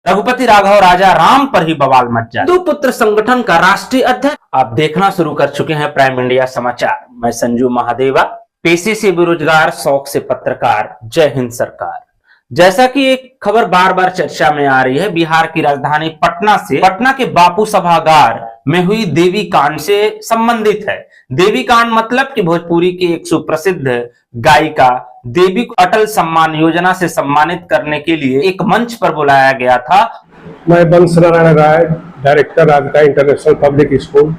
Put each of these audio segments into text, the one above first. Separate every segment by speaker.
Speaker 1: रघुपति राघव राजा राम पर ही बवाल मच जाए। हिंदू पुत्र संगठन का राष्ट्रीय अध्यक्ष। आप देखना शुरू कर चुके हैं प्राइम इंडिया समाचार। मैं संजू महादेवा, पेशे से बेरोजगार, शौक से पत्रकार। जय हिंद सरकार। जैसा कि एक खबर बार बार चर्चा में आ रही है, बिहार की राजधानी पटना के बापू सभागार में हुई देवी कांड से संबंधित है। देवी कांड मतलब कि भोजपुरी की एक सुप्रसिद्ध गायिका देवी को अटल सम्मान योजना से सम्मानित करने के लिए एक मंच पर बुलाया गया था।
Speaker 2: मैं Vansh Narayan Rai, director Radhika international public school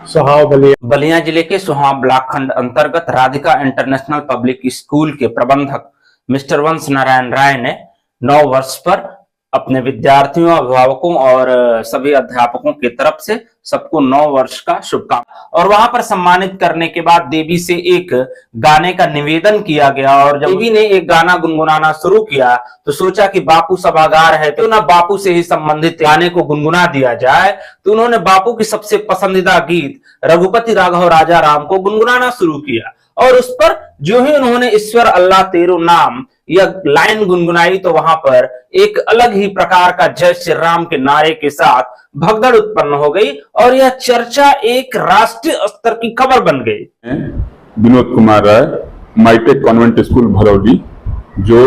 Speaker 2: Sohav
Speaker 1: Ballia जिले के सोहाव ब्लॉक खंड अंतर्गत राधिका इंटरनेशनल पब्लिक स्कूल के प्रबंधक मिस्टर वंश नारायण राय ने 9 वर्ष पर अपने विद्यार्थियों, अभिभावकों और सभी अध्यापकों की तरफ से सबको 9 वर्ष का शुभकामना। और वहां पर सम्मानित करने के बाद देवी से एक गाने का निवेदन किया गया और जब देवी ने एक गाना गुनगुनाना शुरू किया तो सोचा कि बापू सभागार है तो ना बापू से ही संबंधित गाने को गुनगुना दिया जाए। तो उन्होंने बापू की सबसे पसंदीदा गीत रघुपति राघव राजा राम को गुनगुनाना शुरू किया और उस पर जो ही उन्होंने ईश्वर अल्लाह तेरो नाम यह लाइन गुनगुनाई तो वहां पर एक अलग ही प्रकार का जय श्री राम के नारे के साथ भगदड़ उत्पन्न हो गई और यह चर्चा एक राष्ट्रीय स्तर की खबर बन गई।
Speaker 3: Vinod Kumar Rai, maitake convent school Bharauli, जो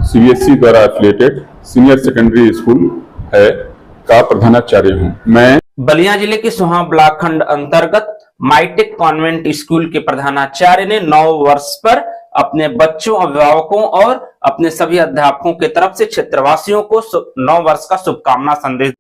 Speaker 3: सीबीएसई द्वारा एफिलिएटेड सीनियर सेकेंडरी स्कूल है, का प्रधानाचार्य हूं। मैं
Speaker 1: बलिया जिले के सोहाव ब्लॉक खंड अंतर्गत माइटेक कॉन्वेंट स्कूल के प्रधानाचार्य ने 9 वर्ष पर अपने बच्चों, अभिभावकों और अपने सभी अध्यापकों की तरफ से क्षेत्रवासियों को 9 वर्ष का शुभकामना संदेश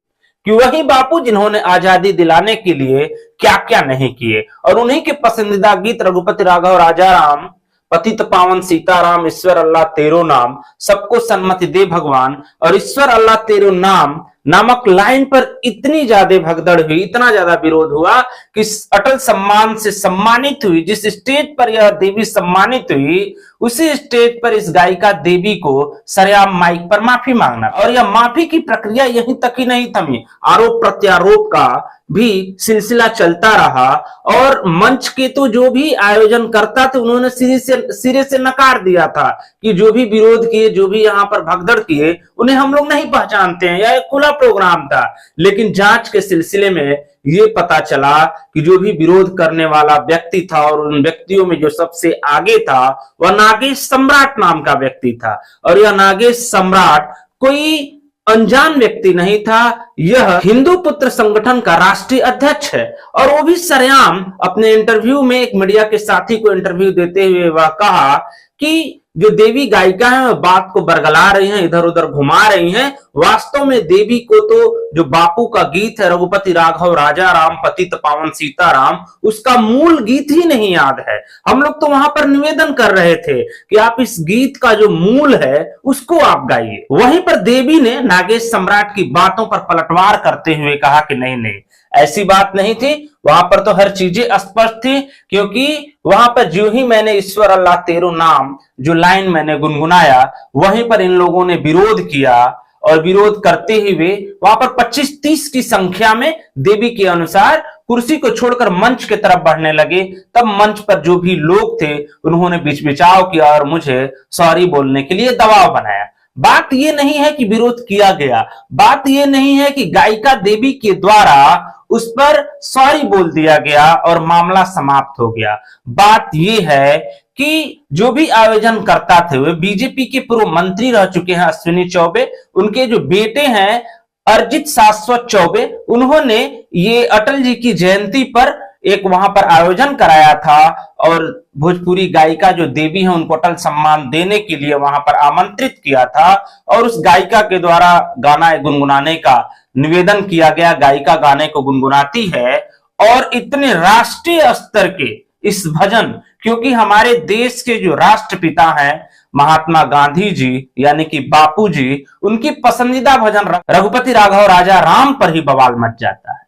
Speaker 1: कि वही बापू जिन्होंने आजादी दिलाने के लिए क्या क्या नहीं किए और उन्हीं के पसंदीदा गीत रघुपति राघव राजा राम, पतित पावन सीताराम, ईश्वर अल्लाह तेरो नाम, सबको सन्मति दे भगवान और ईश्वर अल्लाह तेरो नाम नामक लाइन पर इतनी ज्यादा भगदड़ हुई, इतना ज्यादा विरोध हुआ कि अटल सम्मान से सम्मानित हुई। जिस स्टेज पर यह देवी सम्मानित हुई उसी स्टेज पर इस गायिका देवी को सरेआम माइक पर माफी मांगना और यह माफी की प्रक्रिया यहीं तक ही नहीं थमी, आरोप प्रत्यारोप का भी सिलसिला चलता रहा और मंच के तो जो भी आयोजन करता थे उन्होंने सिरे से नकार दिया था कि जो भी विरोध किए, जो भी यहाँ पर भगदड़ किए, उन्हें हम लोग नहीं पहचानते हैं, यह एक खुला प्रोग्राम था। लेकिन जांच के सिलसिले में ये पता चला कि जो भी विरोध करने वाला व्यक्ति था और उन व्यक्तियों में जो सबसे आगे था वह नागेश सम्राट नाम का व्यक्ति था और यह नागेश सम्राट कोई अनजान व्यक्ति नहीं था, यह हिंदू पुत्र संगठन का राष्ट्रीय अध्यक्ष है। और वो भी सरेआम अपने इंटरव्यू में एक मीडिया के साथी को इंटरव्यू देते हुए वह कहा कि जो देवी गायिका है वह बात को बरगला रही हैं, इधर उधर घुमा रही हैं। वास्तव में देवी को तो जो बापू का गीत है रघुपति राघव राजा राम, पतित पावन सीताराम, उसका मूल गीत ही नहीं याद है। हम लोग तो वहां पर निवेदन कर रहे थे कि आप इस गीत का जो मूल है उसको आप गाइए। वहीं पर देवी ने नागेश सम्राट की बातों पर पलटवार करते हुए कहा कि नहीं नहीं, ऐसी बात नहीं थी, वहां पर तो हर चीजें स्पष्ट थी, क्योंकि वहां पर जो ही मैंने ईश्वर अल्लाह तेरो नाम जो लाइन मैंने गुनगुनाया वहीं पर इन लोगों ने विरोध किया और विरोध करते हुए वहां पर 25-30 की संख्या में देवी के अनुसार कुर्सी को छोड़कर मंच की तरफ बढ़ने लगे। तब मंच पर जो भी लोग थे उन्होंने बिचबिचाव किया और मुझे सॉरी बोलने के लिए दबाव बनाया। बात यह नहीं है कि विरोध किया गया, बात यह नहीं है कि गायिका देवी के द्वारा उस पर सॉरी बोल दिया गया और मामला समाप्त हो गया। बात यह है कि जो भी आयोजन करता थे वे बीजेपी के पूर्व मंत्री रह चुके हैं अश्विनी चौबे, उनके जो बेटे हैं अरिजीत शाश्वत चौबे, उन्होंने ये अटल जी की जयंती पर एक वहां पर आयोजन कराया था और भोजपुरी गायिका जो देवी है उनको अटल सम्मान देने के लिए वहां पर आमंत्रित किया था और उस गायिका के द्वारा गाना गुनगुनाने का निवेदन किया गया। गायिका गाने को गुनगुनाती है और इतने राष्ट्रीय स्तर के इस भजन, क्योंकि हमारे देश के जो राष्ट्रपिता हैं महात्मा गांधी जी यानी कि बापू जी, उनकी पसंदीदा भजन रघुपति राघव राजा राम पर ही बवाल मच जाता है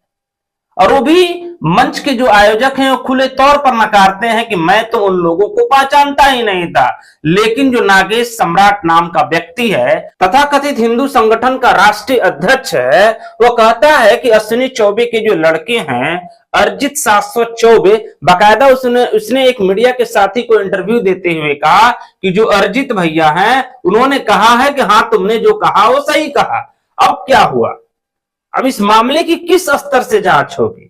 Speaker 1: और वो भी मंच के जो आयोजक हैं वो खुले तौर पर नकारते हैं कि मैं तो उन लोगों को पहचानता ही नहीं था। लेकिन जो नागेश सम्राट नाम का व्यक्ति है तथाकथित हिंदू संगठन का राष्ट्रीय अध्यक्ष है, वो कहता है कि अश्विनी चौबे के जो लड़के हैं अरिजीत शाश्वत चौबे, बाकायदा उसने एक मीडिया के साथी को इंटरव्यू देते हुए कहा कि जो अरिजीत भैया हैं उन्होंने कहा है कि हाँ तुमने जो कहा वो सही कहा। अब क्या हुआ? अब इस मामले की किस स्तर से जांच होगी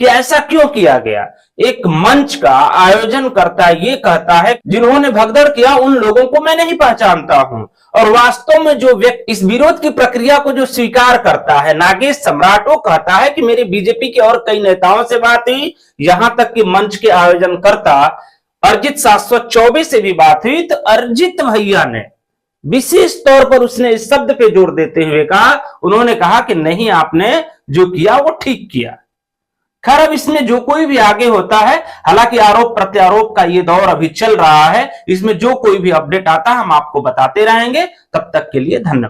Speaker 1: कि ऐसा क्यों किया गया? एक मंच का आयोजन करता ये कहता है जिन्होंने भगदड़ किया उन लोगों को मैं नहीं पहचानता हूं, और वास्तव में जो व्यक्ति इस विरोध की प्रक्रिया को जो स्वीकार करता है, नागेश सम्राट, वो कहता है कि मेरी बीजेपी के और कई नेताओं से बात हुई, यहां तक कि मंच के आयोजन करता अर्जित 724 से भी बात हुई। तो अर्जित भैया ने विशेष तौर पर उसने इस शब्द पे जोर देते हुए कहा, उन्होंने कहा कि नहीं, आपने जो किया वो ठीक किया। खैर, अब इसमें जो कोई भी आगे होता है, हालांकि आरोप प्रत्यारोप का ये दौर अभी चल रहा है, इसमें जो कोई भी अपडेट आता है हम आपको बताते रहेंगे। तब तक के लिए धन्यवाद।